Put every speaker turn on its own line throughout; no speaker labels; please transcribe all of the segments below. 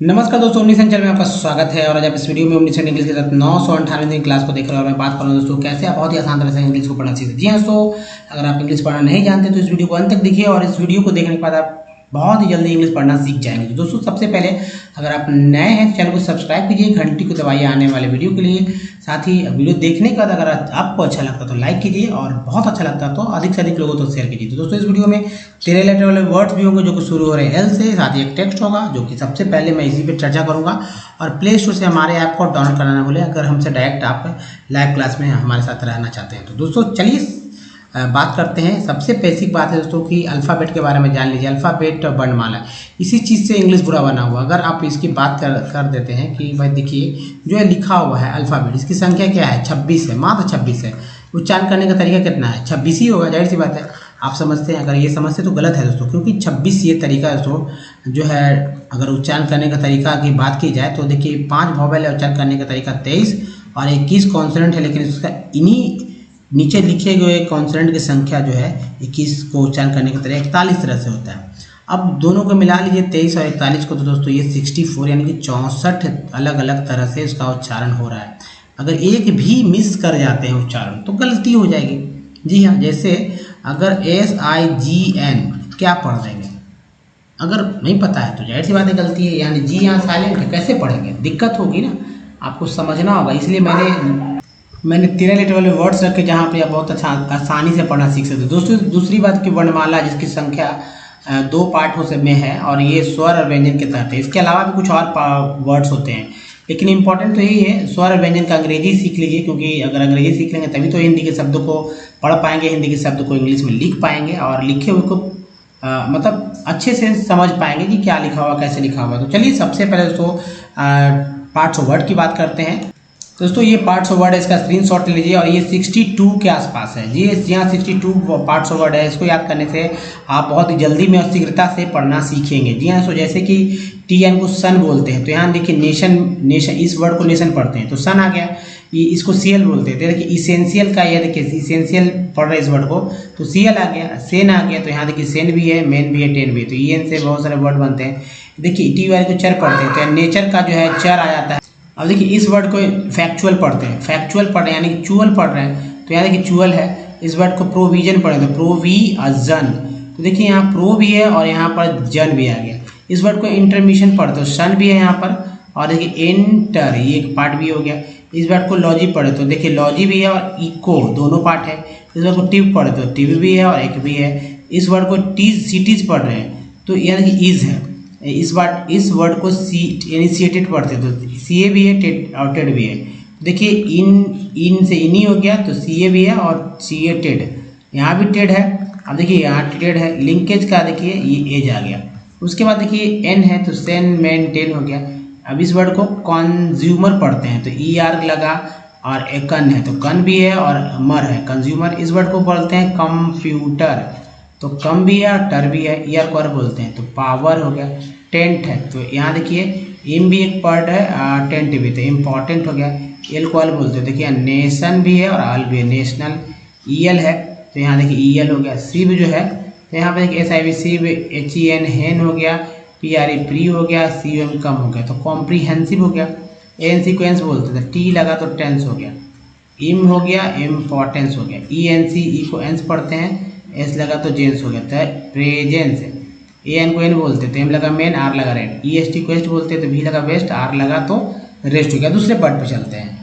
नमस्कार दोस्तों, omniscient channel में आपका स्वागत है। और आज आप इस वीडियो में ओमनीसेंट इंग्लिश के साथ 998 क्लास को देख रहे हो और मैं बात कर रहा हूँ दोस्तों कैसे आप बहुत ही आसान तरह से इंग्लिश को पढ़ना सीखते हैं। जी हाँ दोस्तों, अगर आप इंग्लिश पढ़ना नहीं जानते तो इस वीडियो को अंत तक देखिए और इस वीडियो को देखने के बाद आप बहुत ही जल्दी इंग्लिश पढ़ना सीख जाएंगे। तो दोस्तों सबसे पहले अगर आप नए हैं चैनल को सब्सक्राइब कीजिए, घंटी को दबाइए आने वाले वीडियो के लिए। साथ ही वीडियो देखने के बाद अगर आपको अच्छा लगता तो लाइक कीजिए और बहुत अच्छा लगता तो अधिक से अधिक लोगों तक शेयर कीजिए। तो दोस्तों इस वीडियो में 13 लेटर वाले वर्ड्स भी होंगे जो कि शुरू हो रहे हैं एल से, साथ ही एक टेक्स्ट होगा जो कि सबसे पहले मैं इसी पे चर्चा करूंगा। और प्ले स्टोर से हमारे ऐप को डाउनलोड कराना भूलें अगर हमसे डायरेक्ट आप लाइव क्लास में हमारे साथ रहना चाहते हैं। तो दोस्तों चलिए बात करते हैं। सबसे बेसिक बात है दोस्तों कि अल्फ़ाबेट के बारे में जान लीजिए। अल्फ़ाबेट वर्णमाला, इसी चीज़ से इंग्लिश बुरा बना हुआ। अगर आप इसकी बात कर देते हैं कि भाई देखिए जो है लिखा हुआ है अल्फ़ाबेट, इसकी संख्या क्या है 26 है, मात्र 26 है। उच्चारण करने का तरीका कितना है 26 ही होगा, जाहिर सी बात है। आप समझते हैं, अगर ये समझते तो गलत है दोस्तों, क्योंकि 26 ये तरीका दोस्तों जो है अगर उच्चारण करने का तरीका की बात की जाए तो देखिए 5 वॉवेल है उच्चारण करने का तरीका 23 और 21 कॉन्सोनेंट है, लेकिन इसका इन्हीं नीचे लिखे गए कॉन्सोनेंट की संख्या जो है 21 को उच्चारण करने का तरीका 41 तरह से होता है। अब दोनों को मिला लीजिए 23 और 41 को, तो दोस्तों ये 64 यानी कि 64 अलग अलग तरह से उसका उच्चारण हो रहा है। अगर एक भी मिस कर जाते हैं उच्चारण तो गलती हो जाएगी। जी हाँ, जैसे अगर SIGN क्या पढ़ देंगे, अगर नहीं पता है तो जाहिर सी बात है गलती है। यानी जी यहाँ साइलेंट है, कैसे पढ़ेंगे, दिक्कत होगी ना, आपको समझना होगा। इसलिए मैंने 13 लेटर वाले वर्ड्स रखे जहाँ पे आप बहुत अच्छा आसानी से पढ़ना सीख सकते हो। दोस्तों दूसरी बात की वर्णमाला जिसकी संख्या 2 पार्टों से में है और ये स्वर और व्यंजन के तहत है। इसके अलावा भी कुछ और वर्ड्स होते हैं, लेकिन इंपॉर्टेंट तो यही है स्वर और व्यंजन का अंग्रेजी सीख लीजिए, क्योंकि अगर अंग्रेजी सीख लेंगे तभी तो हिंदी के शब्दों को पढ़ पाएंगे, हिंदी के शब्द को इंग्लिश में लिख पाएंगे और लिखे हुए को मतलब अच्छे से समझ पाएंगे कि क्या लिखा हुआ कैसे लिखा हुआ। तो चलिए सबसे पहले दोस्तों पार्ट्स ऑफ वर्ड की बात करते हैं। दोस्तों ये पार्ट्स ऑफ वर्ड है, इसका स्क्रीनशॉट ले लीजिए और ये 62 के आसपास है। जी यहाँ 62 पार्ट्स ऑफ वर्ड है, इसको याद करने से आप बहुत ही जल्दी में और शीघ्रता से पढ़ना सीखेंगे। जी हाँ, सो जैसे कि TN को सन बोलते हैं तो यहाँ देखिए नेशन इस वर्ड को नेशन पढ़ते हैं तो सन आ गया। ये इसको CL बोलते हैं तो देखिए इसेंशियल का, ये देखिए इसेंशियल पढ़ रहे इस वर्ड को तो CL आ गया। सेन आ गया तो यहाँ देखिए सेन भी है, मेन भी है, टेन भी है, तो EN से बहुत सारे वर्ड बनते हैं। देखिए TY को चर पढ़ते हैं तो नेचर का जो है चर आ जाता है। अब देखिए इस वर्ड को फैक्चुअल पढ़ते हैं, फैक्चुअल पढ़ रहे हैं यानी कि चुअल पढ़ रहे हैं तो यहाँ देखिए चुअल है। इस वर्ड को प्रोविजन पढ़े तो प्रोविजन, तो देखिए यहाँ प्रो भी है और यहाँ पर जन भी आ गया। इस वर्ड को इंटरमिशन पढ़ते हो, सन भी है यहाँ पर और देखिए एंटर ये एक पार्ट भी हो गया। इस वर्ड को लॉजी पढ़े तो देखिए लॉजी भी है और इको दोनों पार्ट है। इस वर्ड को टिव पढ़े तो टिव भी है और एक भी है। इस वर्ड को सिटीज पढ़ रहे हैं तो यहाँ देखिए इज है। इस वर्ड को इनिशिएटेड पढ़ते हैं तो CA भी है, टेड और टेड भी है। देखिए इन से इनी हो गया तो CA भी है और CA टेड, यहाँ भी टेड है। अब देखिए यहाँ टेड है, लिंकेज का देखिए ये एज आ गया। उसके बाद देखिए N है तो सेन मेन टेन हो गया। अब इस वर्ड को कंज्यूमर पढ़ते हैं तो ER लगा और एकन है तो कन भी है और मर है कंज्यूमर। इस वर्ड को बोलते हैं कंप्यूटर तो कम भी है और टर भी है, ER को बोलते हैं तो पावर हो गया। टेंट है तो यहाँ देखिए इम भी एक वर्ड है, टेंट भी तो इम्पॉर्टेंट हो गया। एल को अल बोलते हैं, देखिए नेशन भी है और अल भी है, नेशनल। EL है तो यहाँ देखिए EL हो गया। सिव जो है तो यहाँ पे देखिए SIV सिव, HEN हेन हो गया, PRE प्री हो गया, COM कम हो गया तो कॉम्प्रीहेंसिव हो गया। एन सीक्वेंस बोलते थे, T लगा तो टेंस हो गया। इम हो गया, इम्पॉर्टेंस हो गया। ENC ई को एंस पढ़ते हैं, S लगा तो जेंस हो गया तो प्रेजेंस है। AN को एन बोलते तो M लगा मेन, R लगा रेड। EST को एस्ट बोलते तो V लगा वेस्ट, R लगा तो रेस्ट हो गया। दूसरे पार्ट पे चलते हैं।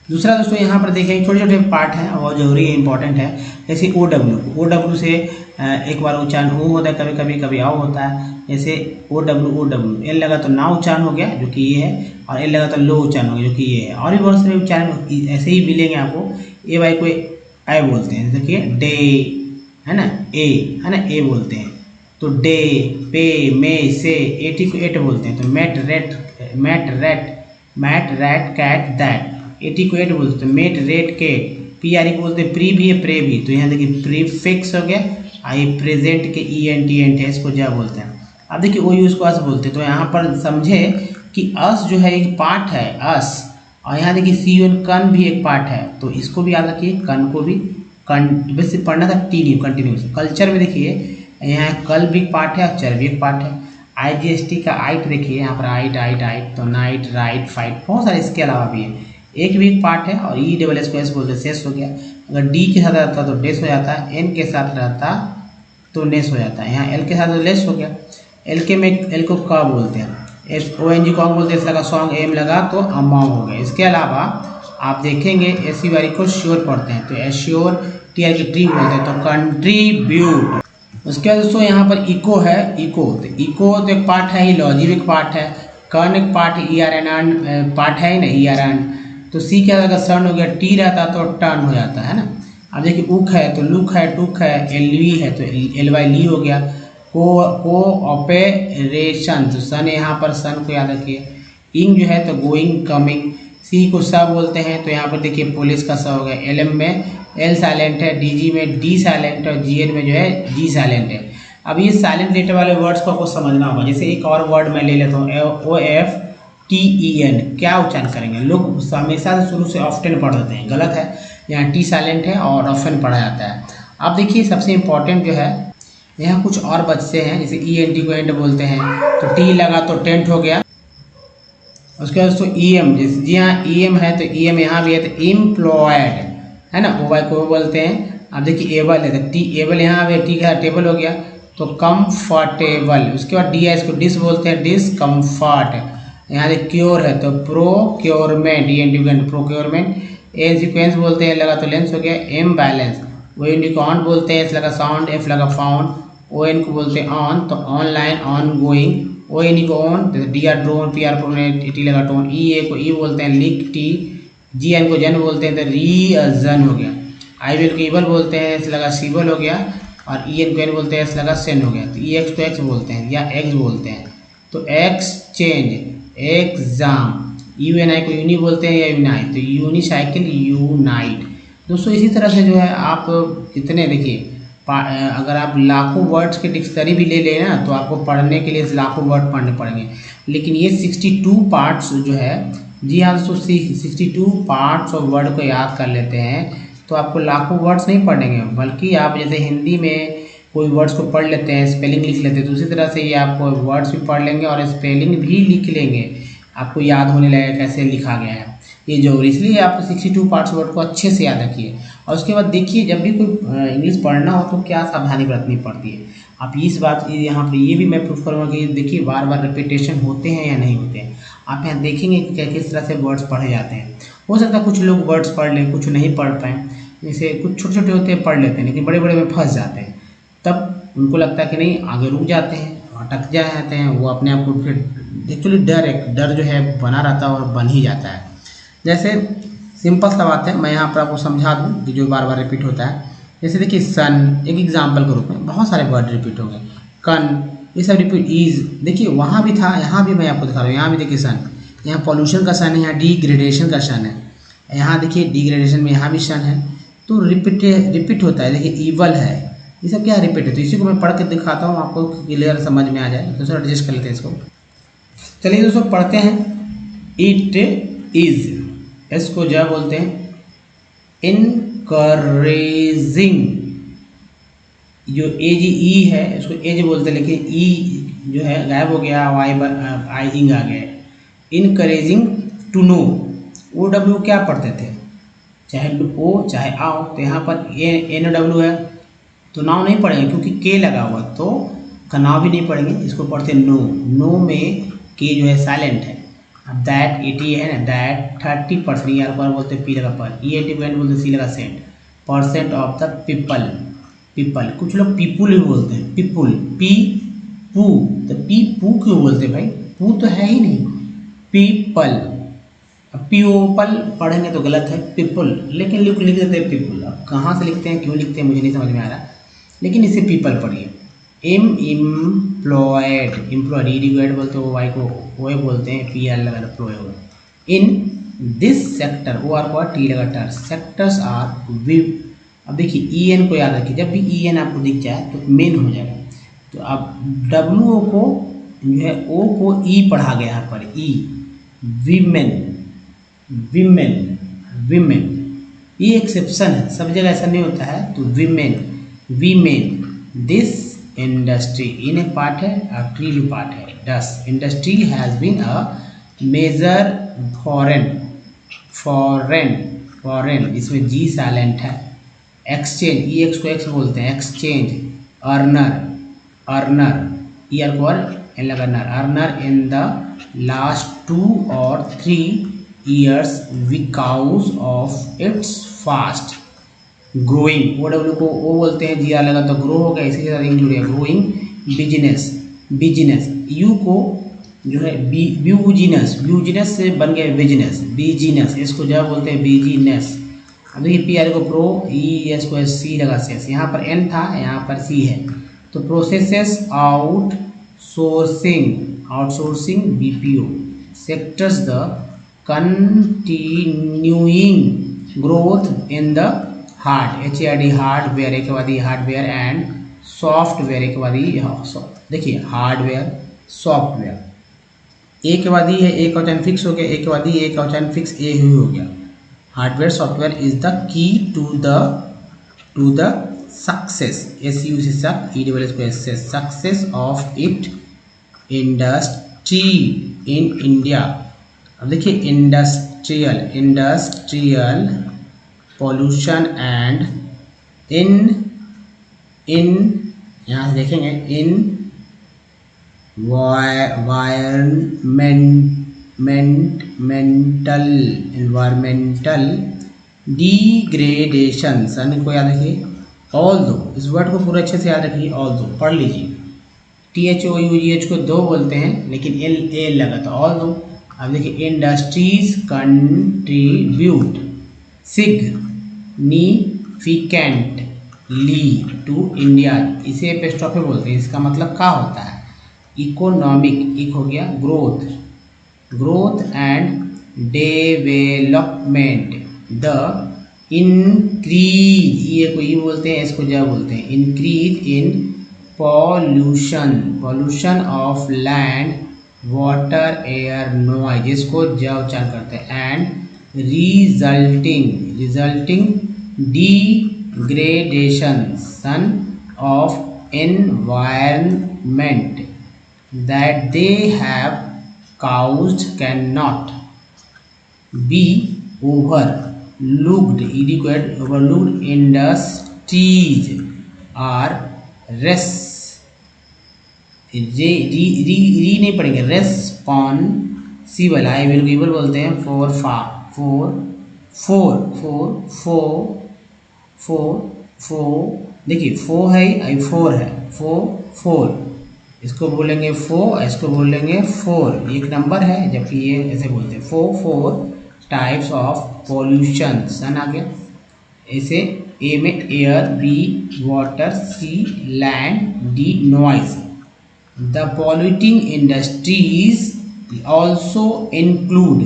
दूसरा दोस्तों यहाँ पर देखें छोटे छोटे पार्ट हैं और जरूरी है, इंपॉर्टेंट है। जैसे OW से एक बार उच्चारण O होता है, कभी कभी कभी आओ होता है। जैसे OW L लगा तो ना उच्चारण हो गया जो कि ये है और L लगा तो लो उच्चारण हो गया जो कि ये है। और भी बहुत सारे उच्चारण ऐसे ही मिलेंगे आपको। AY को आई बोलते हैं, देखिए डे है ना, ए है ना, ए बोलते हैं तो डे, पे, मे, से। 80 को 8 बोलते हैं तो मैट रैट कैट दैट। 80 को 8 बोलते हैं मेट रेट केट। PRE को बोलते हैं प्री भी है, प्रे भी, तो यहाँ देखिए प्रीफिक्स हो गया। आई प्रेजेंट के ENT है, इसको क्या बोलते हैं। अब देखिए ओ यूज को अस बोलते हैं तो यहाँ पर समझे कि अस जो है एक पार्ट है अस, और यहाँ देखिए CON कन भी एक पार्ट है तो इसको भी याद रखिए। कन को भी वैसे पढ़ना था कंटिन्यूस। कल्चर में देखिए यहाँ कल भी एक पार्ट है और चर भी एक पार्ट है। IGST का आइट देखिए यहाँ पर आइट, तो नाइट, राइट, फाइट, बहुत सारे इसके अलावा भी है। एक भी एक पार्ट है और ESS को एस बोलते शेष हो गया। अगर डी के साथ रहता तो डेस हो जाता है, एन के साथ रहता तो नेस हो जाता है। यहाँ एल के साथ तो लेस हो गया। एल के में एल को क बोलते हैं, SONG कॉन्ग बोलते हैं, इस लगा सॉन्ग, एम लगा तो अमाउंट हो गया। इसके अलावा आप देखेंगे SC वाली को श्योर पढ़ते हैं तो एश्योर, TR की ट्री बोलते हैं तो कंट्रीब्यूट। उसके बाद दोस्तों यहाँ पर इको है, इको तो एक पार्ट है ही, लॉजिक एक पार्ट है, कर्ण एक पार्ट है, ERN पार्ट है ही ना, ERN। तो सी क्या होगा, सन हो गया, टी रहता तो टर्न हो जाता है ना। अब देखिए उक है तो लुक है, टुक है, LV है तो LY ली हो गया। कोऑपरेशन तो सन, यहाँ पर सन को याद रखिए। इंग जो है तो गोइंग, कमिंग। सी को सा बोलते हैं तो यहाँ पर देखिए पुलिस का सा हो गया। LM में L साइलेंट है, DG में D साइलेंट है और GN में जो है G साइलेंट है। अब ये साइलेंट लेटर वाले वर्ड्स को आपको समझना होगा। जैसे एक और वर्ड मैं ले लेता हूँ, OFTEN, क्या उच्चारण करेंगे? लोग हमेशा से शुरू से ऑफ्टन पढ़ देते हैं, गलत है। यहाँ टी साइलेंट है और ऑफ्टन पढ़ा जाता है। अब देखिए सबसे इम्पोर्टेंट जो है, यहाँ कुछ और बच्चे हैं, जैसे ENT को एंड बोलते हैं तो टी लगा तो टेंट हो गया। उसके बाद दोस्तों EM, जैसे जी हाँ EM है तो EM यहाँ भी है तो एम्प्लॉयड है ना, OY को बोलते हैं। अब देखिए एबल है तो टी एबल, यहाँ पे टी का टेबल हो गया तो कंफर्टेबल। उसके बाद डी है, इसको डिस बोलते हैं, डिसकम्फर्ट। यहाँ देखिए क्योर है तो प्रोक्योरमेंट, ENT प्रोक्योरमेंट। ए सिक्वेंस बोलते हैं, लगा तो लेंस हो गया। एम बैलेंस, OND को ऑन बोलते हैं, एस लगा साउंड, एफ लगा फाउंड। ON को बोलते हैं ऑन तो ऑनलाइन, ऑन गोइंग। ONE को on, DR drone, PR pronate, T लगा टोन। EA को ई बोलते हैं, लिक टी। GN को जन बोलते हैं तो रीजन हो गया। IBL को ईबल बोलते हैं, एस लगा सीबल हो गया। और EN को एन बोलते हैं, एस लगा सेन हो गया। तो EX को एक्स बोलते हैं या एक्स बोलते हैं तो एक्सचेंज, एग्जाम। UNI को यूनी बोलते हैं या यूनाइट तो यूनिसाइकिल, यूनाइट। दोस्तों इसी तरह से जो है आप कितने देखिए, अगर आप लाखों वर्ड्स के डिक्शनरी भी ले लें ना तो आपको पढ़ने के लिए लाखों वर्ड पढ़ने पड़ेंगे। लेकिन ये 62 पार्ट्स जो है, जी हाँ दोस्तों 62 पार्ट्स ऑफ वर्ड को याद कर लेते हैं तो आपको लाखों वर्ड्स नहीं पढ़ेंगे, बल्कि आप जैसे हिंदी में कोई वर्ड्स को पढ़ लेते हैं, स्पेलिंग लिख लेते हैं, तो उसी तरह से ये आपको वर्ड्स भी पढ़ लेंगे और स्पेलिंग भी लिख लेंगे, आपको याद होने लगेगा कैसे लिखा गया है। ये जरूरी, इसलिए आप 62 पार्ट्स वर्ड को अच्छे से याद रखिए। और उसके बाद देखिए जब भी कोई इंग्लिश पढ़ना हो तो क्या सावधानी बरतनी पड़ती है। आप इस बात यहाँ पे ये भी मैं प्रूफ करूँगा कि देखिए बार बार रिपीटेशन होते हैं या नहीं होते हैं। आप यहाँ देखेंगे कि किस तरह से वर्ड्स पढ़े जाते हैं। हो सकता है कुछ लोग वर्ड्स पढ़ लें, कुछ नहीं पढ़ पाएँ, जैसे कुछ छोटे छोटे होते हैं पढ़ लेते हैं लेकिन बड़े बड़े में फंस जाते हैं, तब उनको लगता है कि नहीं, आगे रुक जाते हैं, अटक जाते हैं, वो अपने आप को फिर एक्चुअली डर जो है बना रहता है और बन ही जाता है। जैसे सिंपल सा बात है, मैं यहाँ पर आपको समझा दूँ कि जो बार बार रिपीट होता है। जैसे देखिए सन, एक एग्जाम्पल के रूप में बहुत सारे वर्ड रिपीट हो गए, कन, ये सब रिपीट। ईज देखिए वहाँ भी था, यहाँ भी मैं आपको दिखा रहा हूँ। यहाँ भी देखिए सन, यहाँ पॉल्यूशन का सन है, यहाँ डिग्रेडेशन का सन है, यहाँ देखिए डिग्रेडेशन में यहाँ भी सन है, तो रिपीट होता है। देखिए ईवल है, ये सब क्या रिपीट है, तो इसी को मैं पढ़ के दिखाता हूँ आपको क्लियर समझ में आ जाए। तो सर एडजस्ट कर लेते हैं इसको। चलिए दोस्तों पढ़ते हैं। इट इज, एस को जा बोलते हैं। इनकरेजिंग, जो एज ई है इसको एज बोलते हैं, लेकिन ई जो है गायब हो गया, आई इंग आ गया। इनकरेजिंग टू नो, OW क्या पढ़ते थे, चाहे ओ चाहे आओ, तो यहाँ पर NW है तो नाव नहीं पढ़ेंगे क्योंकि के लगा हुआ, तो का नाव भी नहीं पढ़ेंगे, इसको पढ़ते नो। नो में के जो है साइलेंट है। अब दैट 80 है ना, दैट 30%, यार पर बोलते पी लगा पर, ENT बोलते सी लगा cent, percent of the people. People, कुछ लोग पीपुल भी बोलते हैं, पीपुल, पी पू, तो पी पू क्यों बोलते हैं भाई, पू तो है ही नहीं, पीपल। अब पीओपल पढ़ेंगे तो गलत है, पीपल, लेकिन लोग लिख देते हैं पीपुल। अब कहाँ से लिखते हैं, क्यों लिखते हैं, मुझे नहीं समझ में आ रहा, लेकिन इसे पीपल पढ़िए। एम्प्लॉयड, एम्प्लॉयड बोलते हो, वाई को ओए बोलते हैं, PR लगा प्लॉय होगा। In this sector, O R को टी लगा टर, सेक्टर्स आर विव। अब देखिए EN को याद रखिए, जब भी EN आपको दिख जाए तो मेन हो जाएगा। तो अब WO को जो है O को E पढ़ा गया यहाँ पर, E, विमेन, विमेन, विमेन, ये एक्सेप्शन है, सब जगह ऐसा नहीं होता है, तो women, women, this industry, in एक पार्ट है और ट्री भी पार्ट है, डस, industry has been a major foreign, इसमें जी साइलेंट है, एक्सचेंज, ई एक्स को एक्स बोलते हैं, एक्सचेंज, अर्नर, ईयर को एन लगा नर, earner in the last 2 or 3 years because of its fast growing, O W को ओ बोलते हैं, जी आर लगा तो ग्रो हो गया, इसी के साथ इंक्लूड है ग्रोइंग बिजनेस, यू को जो है ब्यूजिनस से बन गया बिजनेस, इसको जब बोलते हैं बिजनेस। अब देखिए पी आर को प्रो, ई एस को एस, सी लगा सेस, यहाँ पर एन था यहाँ पर सी है, तो processes outsourcing BPO sectors the continuing growth in the hardware, एक के बाद हार्डवेयर एंड सॉफ्टवेयर, एक के बाद देखिए हार्डवेयर सॉफ्टवेयर, एक के बाद है, एक क्वेश्चन फिक्स हो गया, एक के बाद एक क्वेश्चन फिक्स ए ही हो गया। Hardware software is the key to the success, S U C सक ई डबल एस को S success of IT industry in India. अब देखिए इंडस्ट्रियल पॉल्यूशन एंड इन यहाँ से देखेंगे इन्वायरमेंटल डिग्रेडेशन, सन को याद रखिए, ऑल्दो, इस वर्ड को पूरा अच्छे से याद रखिए, ऑल्दो पढ़ लीजिए, THOUGH को दो बोलते हैं लेकिन एल लगा तो ऑल्दो। अब देखिए industries contribute significantly to India, इसे एपिस्ट्रोफी बोलते हैं, इसका मतलब क्या होता है, इकोनॉमिक, एक हो गया growth and development, the increase, ये को ये बोलते हैं, इसको क्या बोलते हैं, increase in pollution of land water air noise, इसको क्या उच्चारण करते हैं, and resulting degradation of environment that they have caused cannot be overlooked, industries are नहीं पढ़ेंगे, रेस्पॉन्सिबल, आई विल बोलते हैं, देखिए फो है आई फोर है, फोर, इसको बोलेंगे इसको बोलेंगे फोर, एक नंबर है, जबकि ये ऐसे बोलते हैं, फोर टाइप्स ऑफ पॉल्यूशन, सन आ गया, ऐसे ए में air, B water, C land, D noise. The polluting industries also include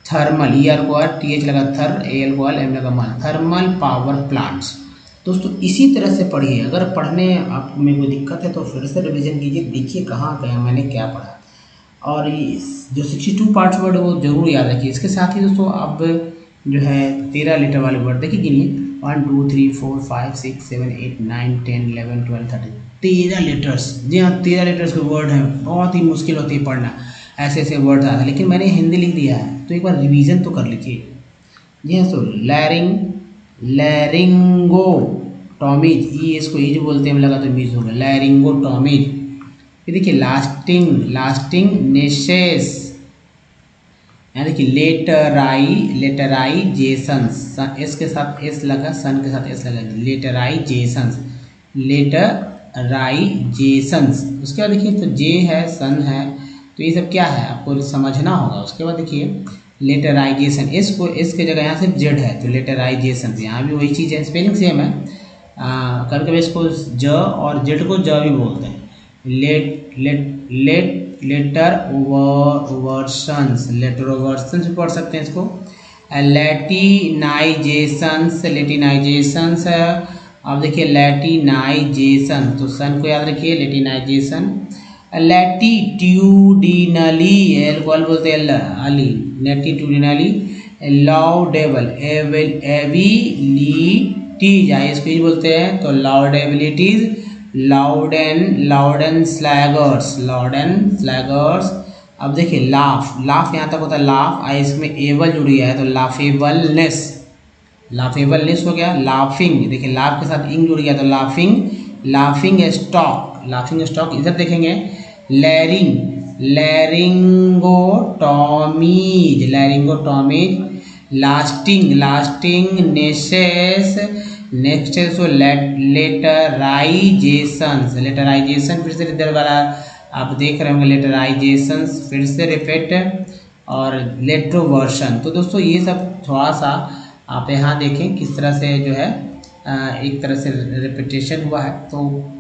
thermal, E R को आर टी एच लगा थर, ए एल को एल एम लगा मान, थर्मल पावर प्लांट्स। दोस्तों इसी तरह से पढ़िए, अगर पढ़ने आप में कोई दिक्कत है तो फिर से रिवीजन कीजिए, देखिए कहाँ गया मैंने क्या पढ़ा, और जो 62 पार्ट्स वर्ड वो जरूर याद रखिए। इसके साथ ही दोस्तों अब जो है 13 लेटर वाले वर्ड देखिए, गिनिए 1 2 3 4 5 6 7 8 9 10 11 12 13, 13 लेटर्स, जी हाँ 13 लेटर्स के वर्ड हैं, बहुत ही मुश्किल होती है पढ़ना, ऐसे ऐसे वर्ड आता है, लेकिन मैंने हिंदी लिख दिया है तो एक बार रिवीजन तो कर लीजिए। जी हाँ, तो लैरिंगोटॉमीज, ई इसको ईज बोलते हैं, लगा तो मीज होगा, लैरिंगोटॉमीज। फिर देखिए लास्टिंग नेसेस, यहाँ देखिए लेटराइजेशंस, एस के साथ एस लगा, सन के साथ एस लगा, लेटराइजेशंस। उसके बाद देखिए तो जे है, सन है, तो ये सब क्या है आपको समझना होगा। उसके बाद देखिए लेटराइजेशन, इसको इस के जगह यहाँ सिर्फ जेड है तो लेटराइजेशन, यहाँ भी वही चीज़ है, स्पेलिंग सेम है, कभी कभी इसको ज और जेड को ज भी बोलते हैं। लेटर ओवर्सन्स भी पढ़ सकते हैं इसको। लैटिनाइजेशंस, अब देखिए लैटिनाइजेशन, तो सन को याद रखिए, लैटिनाइजेशन। लैटिट्यूडिनली, एल को एल बोलते हैं, लैटिट्यूडिनली। लाउडेबल, एबिलिटीज, आई इसको बोलते हैं तो लाउडेबिलिटीज। लाउडेन स्लैगर्स। अब देखिए लाफ यहाँ तक होता है लाफ, आई इसमें एबल जुड़ गया है तो लाफेबलनेस हो गया। लाफिंग, देखिए लाफ के साथ इंग जुड़ गया तो लाफिंग स्टॉक। इधर देखेंगे लैरिंगोटॉमीज, लास्टिंग नेसेस। नेक्स्ट है सो लेटराइजेशन फिर से इधर वाला आप देख रहे होंगे, लेटराइजेशन फिर से रिपीट और लेट्रोवर्शन। तो दोस्तों ये सब थोड़ा सा आप यहाँ देखें किस तरह से जो है एक तरह से रिपीटेशन हुआ है, तो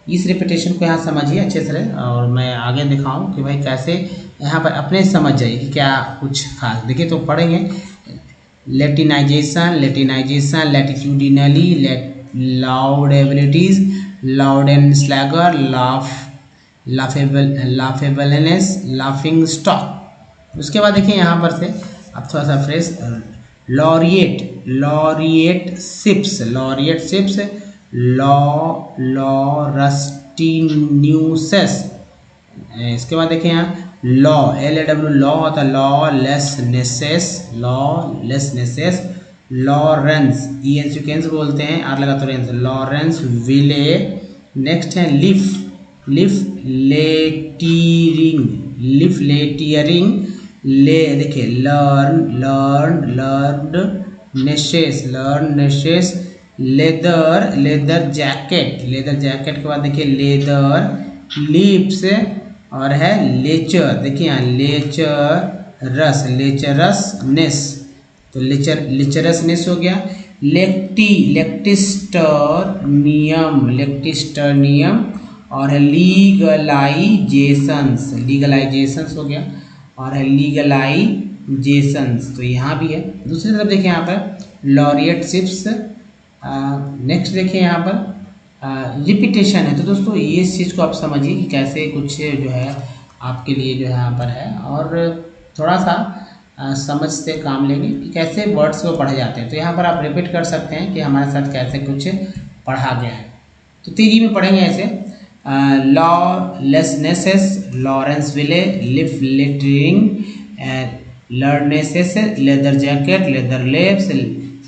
इस रिपीटेशन को यहाँ समझिए अच्छे से और मैं आगे दिखाऊं कि भाई कैसे यहाँ पर अपने समझ जाइए कि क्या कुछ खास। देखिए तो पढ़ेंगे लेटिनाइजेशन, लैटिट्यूडिनली, लाउडेबिलिटीज, लाउडेन स्लैगर, लाफेबलनेस, लाफिंग स्टॉक। उसके बाद देखिए यहाँ पर से अब थोड़ा सा फ्रेश लॉरिएट शिप्स, लॉरस्टिन्यूसेस। इसके बाद देखिए यहाँ लॉ होता है लॉलेसनेसेस, लॉरेंस ENS बोलते हैं, आर लगा तो रेंस, लॉरेंस विले। नेक्स्ट है लिफ लेटियरिंग, देखिए लर्नड नेशेस, लेदर जैकेट के बाद देखिए लेदर लिप्स और है लेचर। देखिए यहाँ लेचरसनेस, तो लेचरसनेस हो गया। लेक्टिस्टर्नियम और है लीगलाइजेशंस हो गया और है लीगलाइजेशंस, तो यहाँ भी है। दूसरी तरफ देखिए यहाँ पर लॉरिएट शिप्स। नेक्स्ट देखिए यहाँ पर रिपीटेशन है। तो दोस्तों ये इस चीज़ को आप समझिए कि कैसे कुछ जो है आपके लिए जो है यहाँ पर है, और थोड़ा सा समझ से काम लेंगे कि कैसे वर्ड्स को पढ़े जाते हैं। तो यहाँ पर आप रिपीट कर सकते हैं कि हमारे साथ कैसे कुछ पढ़ा गया है। तो तेजी में पढ़ेंगे ऐसे लॉलेसनेसेस, लॉरेंस विले, लिफ लेटरिंग, लर्नेसेस, लेदर जैकेट, लेदर लेब्स,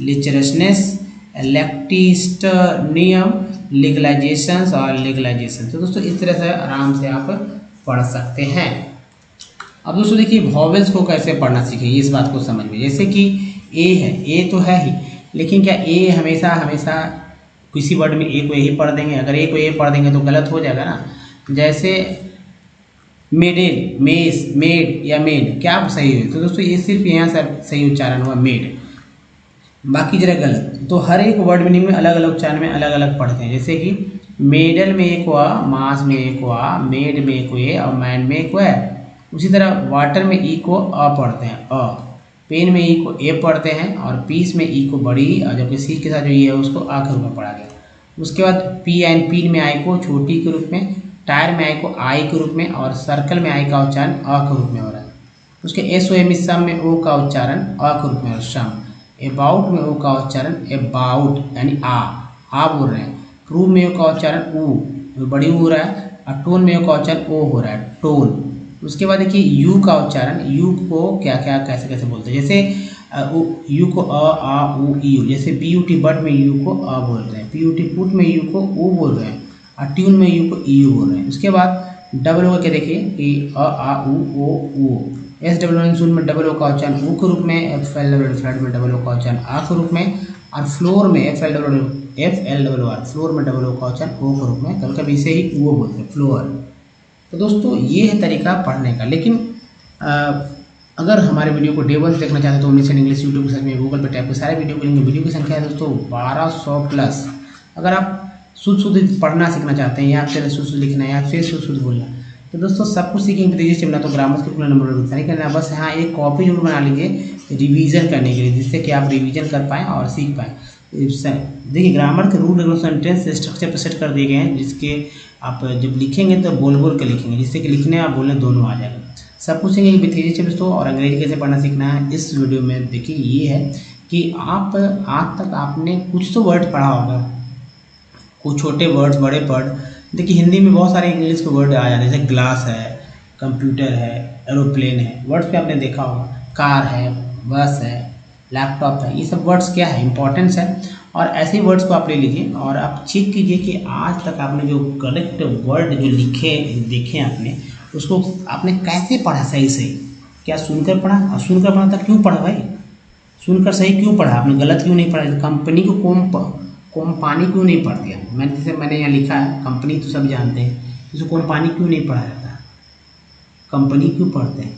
लिचरसनेस, लेक्टिस्टर्नियम, लीगलाइजेशंस और लीगलाइजेशन। तो दोस्तों इस तरह से आराम से आप पढ़ सकते हैं। अब दोस्तों देखिए वॉवेल्स को कैसे पढ़ना सीखेंगे इस बात को समझ में। जैसे कि ए है, ए तो है ही, लेकिन क्या ए हमेशा किसी वर्ड में ए को यही पढ़ देंगे? अगर ए को ए पढ़ देंगे तो गलत हो जाएगा ना। जैसे मेडेल, मेस, मेड या मेड, क्या सही है? तो दोस्तों ये सिर्फ यहाँ से सही उच्चारण हुआ मेड, बाकी जरा गलत। तो हर एक वर्ड मीनिंग में अलग अलग उच्चारण में अलग अलग पढ़ते हैं। जैसे कि मेडल में एक हुआ, मास में एक हुआ, मेड में एक हुए और मैन में एक हुआ है। उसी तरह वाटर में ई को अ पढ़ते हैं अ, पेन में ई को ए पढ़ते हैं और पीस में ई को बड़ी, और जबकि सी के साथ जो ये है उसको आ के रूप में पढ़ा गया। उसके बाद पीन में आई को छोटी के रूप में, टायर में आई को आई के रूप में और सर्कल में आई का उच्चारण अ के रूप में हो रहा है। उसके SOM सम में ओ का उच्चारण अ के रूप में हो सम। अबाउट में ओ का उच्चारण अबाउट यानी आ बोल रहे हैं। प्रूव में ओ का उच्चारण ऊ बड़ी हो रहा है और टोन में ओ का उच्चारण ओ हो रहा है टोन। उसके बाद देखिए यू का उच्चारण, यू को क्या क्या कैसे बोलते हैं। जैसे यू को आ उ यू, जैसे PUT बट में यू को अ बोल रहे हैं, PUT पुट में यू को ओ बोल रहे हैं और ट्यून में यू को यू बोल रहे हैं। उसके बाद डबल ओ के देखिए कि आ उ ओ SWN में डबल ओ का उच्चारण ऊ के रूप में, FL में डबल ओ का उच्चारण आ के रूप में और फ्लोर में FLR फ्लोर में डबल ओ का उच्चारण ओ के रूप में, कभी कभी इसे ही वो बोलते हैं फ्लोर। तो दोस्तों ये है तरीका पढ़ने का। लेकिन अगर हमारे वीडियो को डे 1 से देखना चाहते हैं तो ओमनीसेंट इंग्लिश यूट्यूब सर्च में गूगल पर टाइप कर सारे वीडियो मिलेंगे। वीडियो की संख्या है दोस्तों 1200+। अगर आप शुद्ध पढ़ना सीखना चाहते हैं या फिर शुद्ध लिखना या फिर शुद्ध बोलना, तो दोस्तों सब कुछ सीखेंगे तेजी से। तो ग्रामर के पूरा नंबर नहीं करना, बस यहाँ एक कॉपी जरूर बना लीजिए रिवीजन करने के लिए, जिससे कि आप रिवीजन कर पाएँ और सीख पाएँ। देखिए ग्रामर के रूल रेगुलेशन सेंटेंस स्ट्रक्चर पर सेट कर दिए गए हैं, जिसके आप जब लिखेंगे तो बोल के लिखेंगे, जिससे कि लिखने और बोलने दोनों आ जाएगा। सब कुछ सीखेंगे तेजी से दोस्तों। और अंग्रेजी कैसे पढ़ना सीखना है इस वीडियो में देखिए ये है कि आप आज तक आपने कुछ तो वर्ड पढ़ा होगा, कुछ छोटे वर्ड्स, बड़े वर्ड। देखिए हिंदी में बहुत सारे इंग्लिश के वर्ड आ जाते हैं, जैसे ग्लास है, कंप्यूटर है, एरोप्लेन है, वर्ड्स पे आपने देखा होगा, कार है, बस है, लैपटॉप है, ये सब वर्ड्स क्या है, इंपॉर्टेंस है। और ऐसे वर्ड्स को आप ले लीजिए और आप चेक कीजिए कि आज तक आपने जो करेक्ट वर्ड जो लिखे देखे आपने, उसको आपने कैसे पढ़ा सही सही। क्या सुनकर पढ़ा? और सुनकर पढ़ा था क्यों पढ़ा भाई? सुनकर सही क्यों पढ़ा आपने, गलत क्यों नहीं पढ़ा? कंपनी को कोम्पानी क्यों नहीं पढ़ दिया? मैंने यहाँ लिखा है, कंपनी तो सब जानते हैं, इसको कोम्पानी क्यों नहीं पढ़ा जाता? कंपनी क्यों पढ़ते हैं?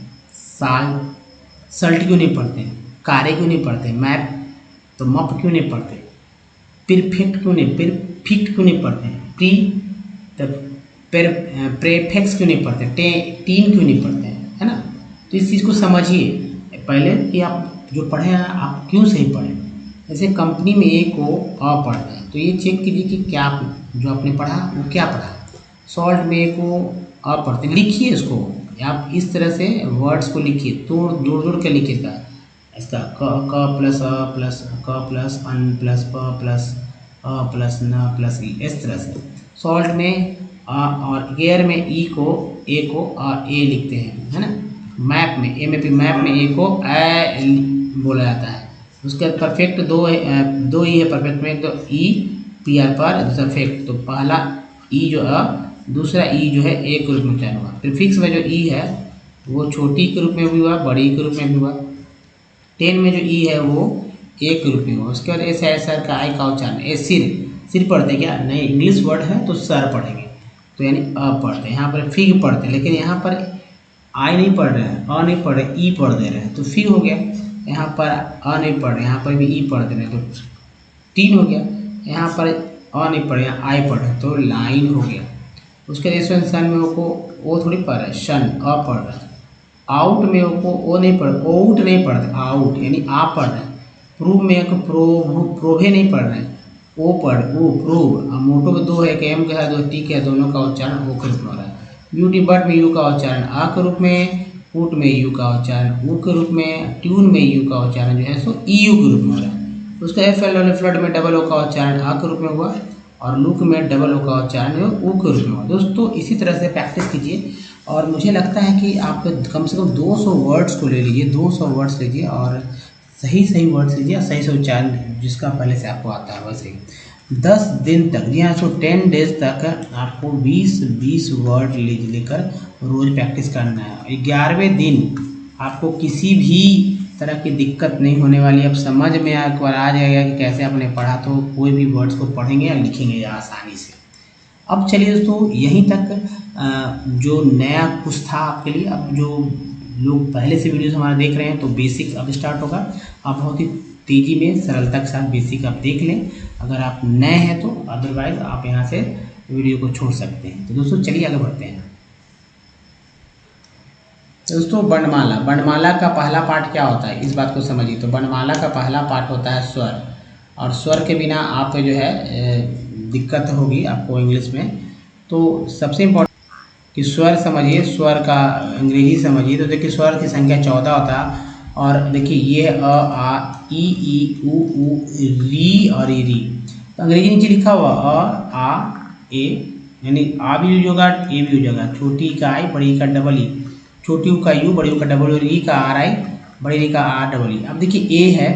सल्ट क्यों नहीं पढ़ते हैं? कारे क्यों नहीं पढ़ते? मैप तो मप क्यों नहीं पढ़ते? परफेक्ट क्यों नहीं पढ़ते? प्री तो प्रेफिक्स क्यों नहीं पढ़ते? टीन क्यों नहीं पढ़ते हैं, है ना? तो इस चीज़ को समझिए पहले कि आप जो पढ़े हैं आप क्यों सही पढ़े। जैसे कंपनी में ए को अ पढ़ रहे हैं, तो ये चेक कीजिए कि क्या जो आपने पढ़ा वो क्या पढ़ा। सॉल्ट में ए को अ पढ़ते, लिखिए इसको आप इस तरह से वर्ड्स को लिखिए, जोड़ के लिखिएगा। इसका क प्लस अ प्लस क प्लस अन प्लस प प्लस अ प्लस न प्लस ई, इस तरह से। सॉल्ट में अ और एयर में ई को ए को ए लिखते हैं, है ना। मैप में मैप में ए को ए बोला जाता है। उसके बाद परफेक्ट दो ई है परफेक्ट में, तो ई पी आर पर, दूसरा फेक्ट, तो पहला ई जो दूसरा ई जो है ए के रूप में उच्चारण हुआ। प्रीफिक्स में जो ई है वो छोटी के रूप में भी हुआ, बड़ी के रूप में भी हुआ। 10 में जो ई है वो ए के रूप में हुआ। उसके बाद ऐसे है सर का आई का उच्चारण, ए सिर पढ़ते क्या? नहीं, इंग्लिश वर्ड है तो सर पढ़ेंगे, तो यानी अ पढ़ते हैं। यहाँ पर फिग पढ़ते हैं, लेकिन यहाँ पर आई नहीं पढ़ रहे हैं, अ नहीं पढ़ रहे, ई पढ़ दे रहे हैं, तो फिग हो गया। यहाँ पर अ नहीं पढ़ रहे, यहाँ पर भी ई पढ़ दे रहे हैं, तो टीन हो गया। यहाँ पर अ नहीं पढ़ रहे, यहाँ आई पढ़ रहे, तो लाइन हो गया। उसके बाद सन में वो थोड़ी पढ़ रहे, शन अ पढ़ रहे हैं। आउट में वो नहीं पढ़, आउट नहीं पढ़ते, आउट यानी आप पढ़ रहे हैं। प्रूव में प्रोभे नहीं पढ़ रहे हैं, ओ प्रूव। मोटो में दो है, एक एम का है, दो टी का है, दोनों का उच्चारण ओ के रूप में हो रहा है। ब्यूटी बट में यू का उच्चारण आ के रूप में, पुट में यू का उच्चारण ऊ के रूप में, ट्यून में यू का उच्चारण जो है सो ई यू के रूप में हो रहा है। उसका एफ एल वाले फ्लड में डबल ओ का उच्चारण आ के रूप में हुआ, और लुक में डबल ओ का उच्चारण जो ऊ के रूप में हुआ। दोस्तों इसी तरह से प्रैक्टिस कीजिए, और मुझे लगता है कि आप कम से कम 200 वर्ड्स को ले लीजिए, 200 वर्ड्स लीजिए और सही वर्ड्स लीजिए, सही से उच्चारण जिसका पहले से आपको आता है वैसे ही। 10 दिन तक, जी हाँ, सो 10 डेज तक आपको 20 वर्ड लेकर रोज़ प्रैक्टिस करना है। 11वें दिन आपको किसी भी तरह की दिक्कत नहीं होने वाली। अब समझ में एक बार आ जाएगा कि कैसे आपने पढ़ा, तो कोई भी वर्ड्स को पढ़ेंगे या लिखेंगे आसानी से। अब चलिए दोस्तों, यहीं तक जो नया कुछ था आपके लिए। अब जो लोग पहले से वीडियोस हमारा देख रहे हैं, तो बेसिक अब स्टार्ट होगा। आप बहुत ही तेज़ी में सरलता के साथ बेसिक आप देख लें, अगर आप नए हैं तो। अदरवाइज आप यहाँ से वीडियो को छोड़ सकते हैं। तो दोस्तों चलिए आगे बढ़ते हैं। दोस्तों वर्णमाला का पहला पार्ट क्या होता है, इस बात को समझिए। तो वर्णमाला का पहला पार्ट होता है स्वर, और स्वर के बिना आप जो है दिक्कत होगी आपको इंग्लिश में। तो सबसे इम्पोर्टेंट कि स्वर समझिए, स्वर का अंग्रेजी समझिए। तो देखिए स्वर की संख्या 14 होता है, और देखिए ये अ आ ई उ री और ई री। तो अंग्रेजी नीचे लिखा हुआ अ आ ए, यानी आ भी यूज होगा, ए भी यूज होगा। छोटी का आई, बड़ी का डबल ई, छोटी का यू, बड़ी का डबल ई, का आर आई, बड़ी का आर डबल ई। अब देखिए ए है,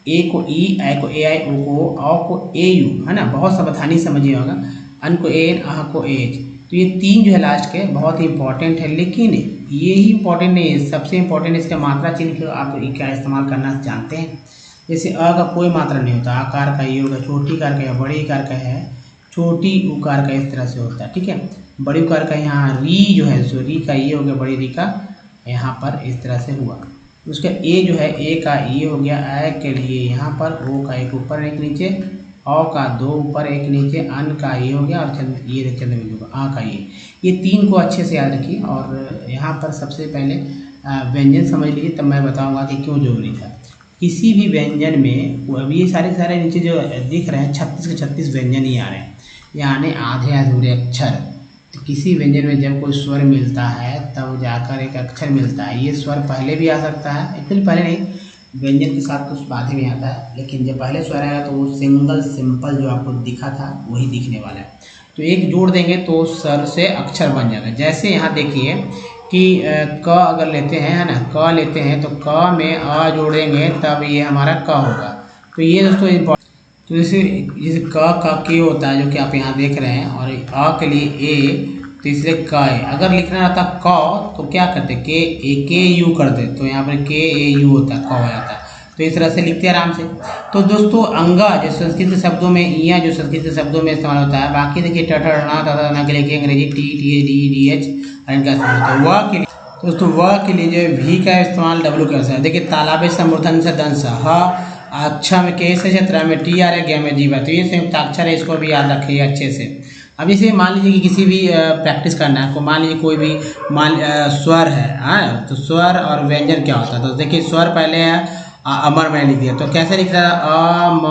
ए को ई, आई को ए आई, ओ को औ को ए यू, है ना। बहुत सावधानी समझिए होगा। अन को ए एन, आह को ए एच। तो ये 3 जो है लास्ट के बहुत ही इंपॉर्टेंट है, लेकिन ये ही इंपॉर्टेंट नहीं है। सबसे इंपॉर्टेंट इसका मात्रा चिन्ह आप क्या इस्तेमाल करना जानते हैं। जैसे अ का कोई मात्रा नहीं होता, आकार का ये होगा, छोटी कार का है, बड़ी कार का है, छोटी उकार का इस तरह से होता है, ठीक है। बड़ी उकार का यहाँ री जो है, सो री का ये हो गया, बड़ी री का यहाँ पर इस तरह से हुआ। उसका ए जो है, ए का ये हो गया, ए के लिए यहाँ पर, ओ का एक ऊपर एक नीचे, औ का 2 ऊपर एक नीचे, अन का ये हो गया, और ये चंद्र बिंदु का आ का ये 3 को अच्छे से याद रखिए। और यहाँ पर सबसे पहले व्यंजन समझ लीजिए, तब मैं बताऊँगा कि क्यों जरूरी था। किसी भी व्यंजन में अब ये सारे नीचे जो दिख रहे हैं 36 के 36 व्यंजन ही आ रहे हैं, यानी आधे अधूरे अक्षर। तो किसी व्यंजन में जब कोई स्वर मिलता है तब जाकर एक अक्षर मिलता है। ये स्वर पहले भी आ सकता है, एक्चुअली पहले नहीं, व्यंजन के साथ कुछ बाद ही में आता है, लेकिन जब पहले स्वर आएगा तो वो सिंगल सिंपल जो आपको दिखा था वही दिखने वाला है। तो एक जोड़ देंगे तो सर से अक्षर बन जाएगा। जैसे यहाँ देखिए कि क अगर लेते हैं, है ना, क लेते हैं तो क में अ जोड़ेंगे तब ये हमारा क होगा। तो ये दोस्तों इम्पोर्टेंट। तो जैसे जैसे क के होता है जो कि आप यहाँ देख रहे हैं, और अ के लिए ए, तो इसलिए क है। अगर लिखना रहता क तो क्या करते, के यू करते, तो यहाँ पर के ए यू होता, क हो जाता। तो इस तरह से लिखते हैं आराम से। तो दोस्तों अंगा जो संस्कृत के शब्दों में, इया जो संस्कृत के शब्दों में इस्तेमाल होता है। बाकी देखिए टना के लिए अंग्रेजी T T D D H इनका इस्तेमाल होता है। वह के लिए दोस्तों, वह के लिए जो है वी का इस्तेमाल डब्ल्यू का है। देखिए तालाब समूर्धन से दंश, ह अच्छा में के से क्षेत्र में टी आ रहा, में जीवा, तो ये संयुक्ताक्षर है, इसको भी याद रखिए अच्छे से। अब इसे मान लीजिए कि किसी भी प्रैक्टिस करना है आपको, मान लीजिए कोई भी स्वर है, हाँ, तो स्वर और व्यंजन क्या होता है। तो देखिए स्वर पहले है अमर, मैंने लिख दिया, तो कैसे लिख रहा है, अ म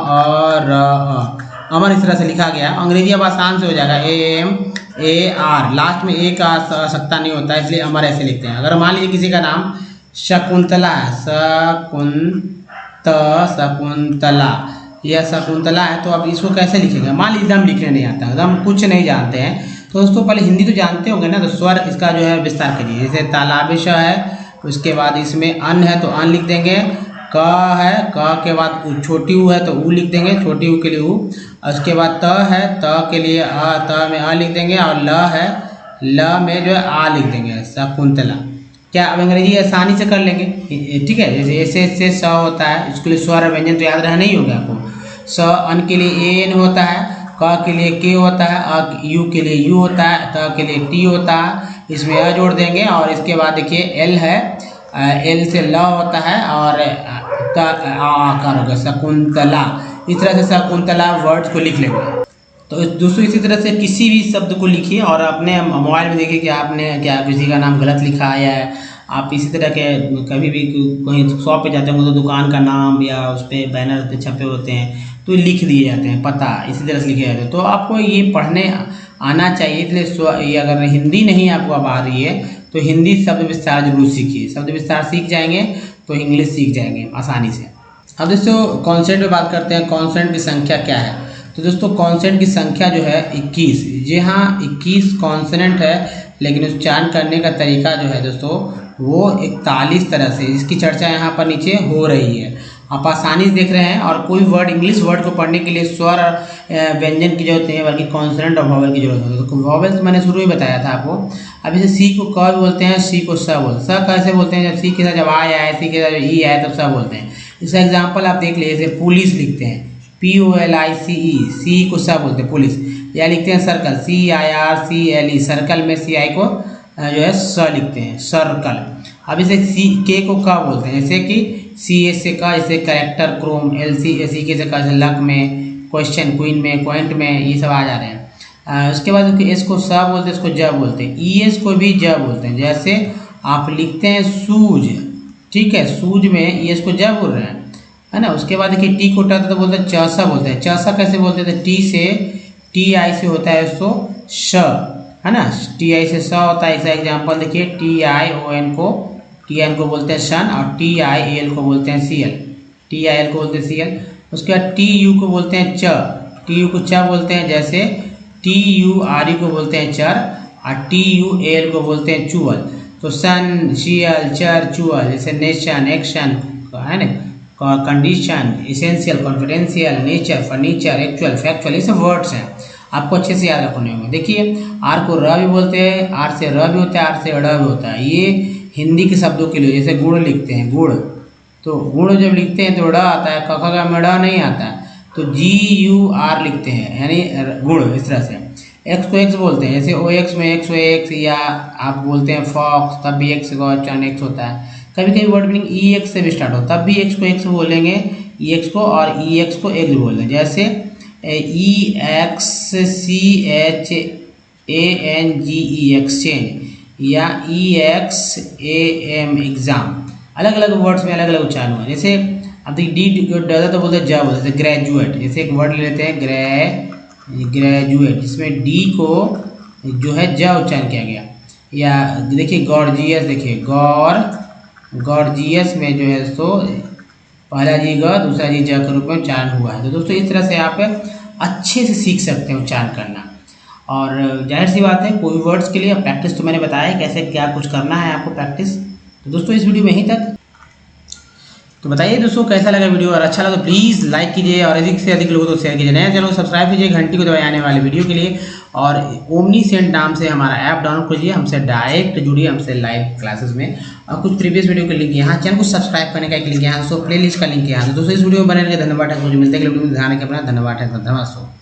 अ र अ, अमर इस तरह से लिखा गया। अंग्रेजी अब आसान से हो जाएगा, एम ए आर, लास्ट में ए का आवश्यकता नहीं होता है, इसलिए अमर ऐसे लिखते हैं। अगर मान लीजिए किसी का नाम शकुंतला है, शकुंतला, यह शकुंतला है, तो अब इसको कैसे लिखेगा। मान लीजिए हम लिखने नहीं आता, हम कुछ नहीं जानते हैं, तो दोस्तों पहले हिंदी तो जानते होंगे ना, तो स्वर इसका जो है विस्तार करिए। जैसे तालाबिश है, उसके बाद इसमें अन है तो अन लिख देंगे, क है, क के बाद छोटी ऊ है तो ऊ लिख देंगे, छोटी ऊ के लिए ऊ। उसके बाद त है, त के लिए अ, त में अ लिख देंगे, और ल है, ल में जो है आ लिख देंगे, शकुंतला। क्या अब अंग्रेजी आसानी से कर लेंगे, ठीक है। जैसे ऐसे से स होता है, इसके लिए स्वर व्यंजन तो याद रहना ही होगा आपको। स अन के लिए ए एन होता है, क के लिए के होता है, अ यू के लिए यू होता है, त के लिए टी होता है, इसमें अ जोड़ देंगे। और इसके बाद देखिए एल है, एल से ल होता है, और आकार होगा शकुंतला। इस तरह से शकुंतला वर्ड्स को लिख लेंगे। तो दोस्तों इसी तरह से किसी भी शब्द को लिखिए और अपने मोबाइल में देखिए कि आपने क्या किसी का नाम गलत लिखा है, या आप इसी तरह के कभी भी कहीं शॉप पे जाते होंगे तो दुकान का नाम या उस पर बैनर छपे होते हैं तो लिख दिए जाते हैं, पता इसी तरह से लिखे जाते हैं। तो आपको ये पढ़ने आना चाहिए, इसलिए ये अगर हिंदी नहीं आपको अब आ रही है तो हिंदी शब्द विस्तार जरूर सीखिए। शब्द विस्तार सीख जाएंगे तो इंग्लिश सीख जाएंगे आसानी से। अब दोस्तों कॉन्सेंट पे बात करते हैं, कॉन्सेंट की संख्या क्या है। तो दोस्तों कॉन्सेंट की संख्या जो है 21, जी हाँ 21 कॉन्सोनेंट है, लेकिन उच्चारण करने का तरीका जो है दोस्तों वो 41 तरह से, इसकी चर्चा यहाँ पर नीचे हो रही है, आप आसानी से देख रहे हैं। और कोई वर्ड इंग्लिश वर्ड को पढ़ने के लिए स्वर और व्यंजन की जरूरत नहीं है, बल्कि कॉन्सोनेंट और वॉवेल की जरूरत होती है। तो वॉवेल्स मैंने शुरू में बताया था आपको। अब जैसे सी को क बोलते हैं, सी को स बोलते हैं। स कैसे बोलते हैं, जब सी के साथ जब आए आए, सी के साथ ई आए तब स बोलते हैं। इसका एग्जाम्पल आप देख लीजिए, जैसे पुलिस लिखते हैं POLICE, सी को स बोलते हैं पुलिस। या लिखते हैं सर्कल, CIRCLE, सर्कल में CI को जो है स लिखते हैं, सर्कल। अब इसे सी के को क बोलते हैं, जैसे कि CA से का, जैसे करेक्टर, क्रोम, LC SC के से का, लक में, क्वेश्चन, क्वीन में, पॉइंट में, ये सब आ जा रहे हैं। उसके बाद एस को स बोलते हैं, इसको ज बोलते हैं। ES को भी ज बोलते हैं, जैसे आप लिखते हैं सूज, ठीक है, सूज में ES को ज बोल रहे हैं, है ना। उसके बाद देखिए टी को ट तो बोलते हैं चौसा बोलते हैं। चौसा कैसे बोलते हैं, टी से TI से होता है उसको श, है ना, TI से स होता है। इसका एग्जांपल देखिए TIN को बोलते हैं शन, और TIAL को बोलते हैं CL, TIL को बोलते हैं CL। उसके बाद TU को बोलते हैं च, TU को च बोलते हैं, जैसे TURE को बोलते हैं चर, और TUAL को बोलते हैं चुअल। तो सन, शियल, चर, चुअल, जैसे नेशन, एक्शन, है ना, condition, essential, confidential, nature, furniture, actual, factual, ये सब वर्ड्स हैं, आपको अच्छे से याद रखने होंगे। देखिए आर को र भी बोलते हैं, आर से र भी होता है, आर से ड़ भी होता है। ये हिंदी के शब्दों के लिए, जैसे गुड़ लिखते हैं, गुड़, तो गुड़ जब लिखते हैं तो ड़ आता है, क ख ग में ड़ नहीं आता है, तो GUR लिखते हैं, यानी गुड़। इस तरह से एक्स को एक्स बोलते हैं, जैसे OX में XOX, या आप बोलते हैं फॉक्स, तब भी एक्स का उच्चारण एक्स होता है। कभी कभी वर्ड मीनिंग EX से भी स्टार्ट हो, तब भी एक्स को एक्स बोलेंगे, EX को, और EX को एक्स बोलेंगे, जैसे EXCHANGE एक्सचेंज, या EXAM एग्जाम। अलग अलग वर्ड्स में अलग अलग उच्चारण हुआ। जैसे अब देखिए डी तो बोलते हैं ज बोलते हैं, ग्रेजुएट, जैसे एक वर्ड ले लेते हैं ग्रेजुएट, जिसमें डी को जो है ज उच्चारण किया गया। या देखिए गॉर्जियस, देखिए गॉर्जियस में जो है सो पहला जी ग, दूसरा जी ज के रूप में उच्चारण हुआ है। तो दोस्तों इस तरह से आप अच्छे से सीख सकते हैं उच्चारण करना। और जाहिर सी बात है कोई वर्ड्स के लिए प्रैक्टिस तो मैंने बताया कैसे क्या कुछ करना है आपको प्रैक्टिस। तो दोस्तों इस वीडियो में यहीं तक। तो बताइए दोस्तों कैसा लगा वीडियो, और अच्छा लगा तो प्लीज़ लाइक कीजिए और अधिक से अधिक लोगों को शेयर कीजिए। नया चैनल सब्सक्राइब कीजिए घंटी को दबाए आने वाले वीडियो के लिए। और ओमनी सेंट नाम से हमारा ऐप डाउनलोड कीजिए, हमसे डायरेक्ट जुड़िए हमसे लाइव क्लासेस में। और कुछ प्रीवियस वीडियो का लिंक यहाँ, चैनल को सब्सक्राइब करने का एक लिंक यहाँ, दोस्तों प्ले लिस्ट का लिंक यहाँ। तो दोस्तों इस वीडियो में बने रहने धन्यवाद है। मुझे मिलते हैं अगले वीडियो में, ध्यान रखें अपना, धन्यवाद है, धन्यवाद।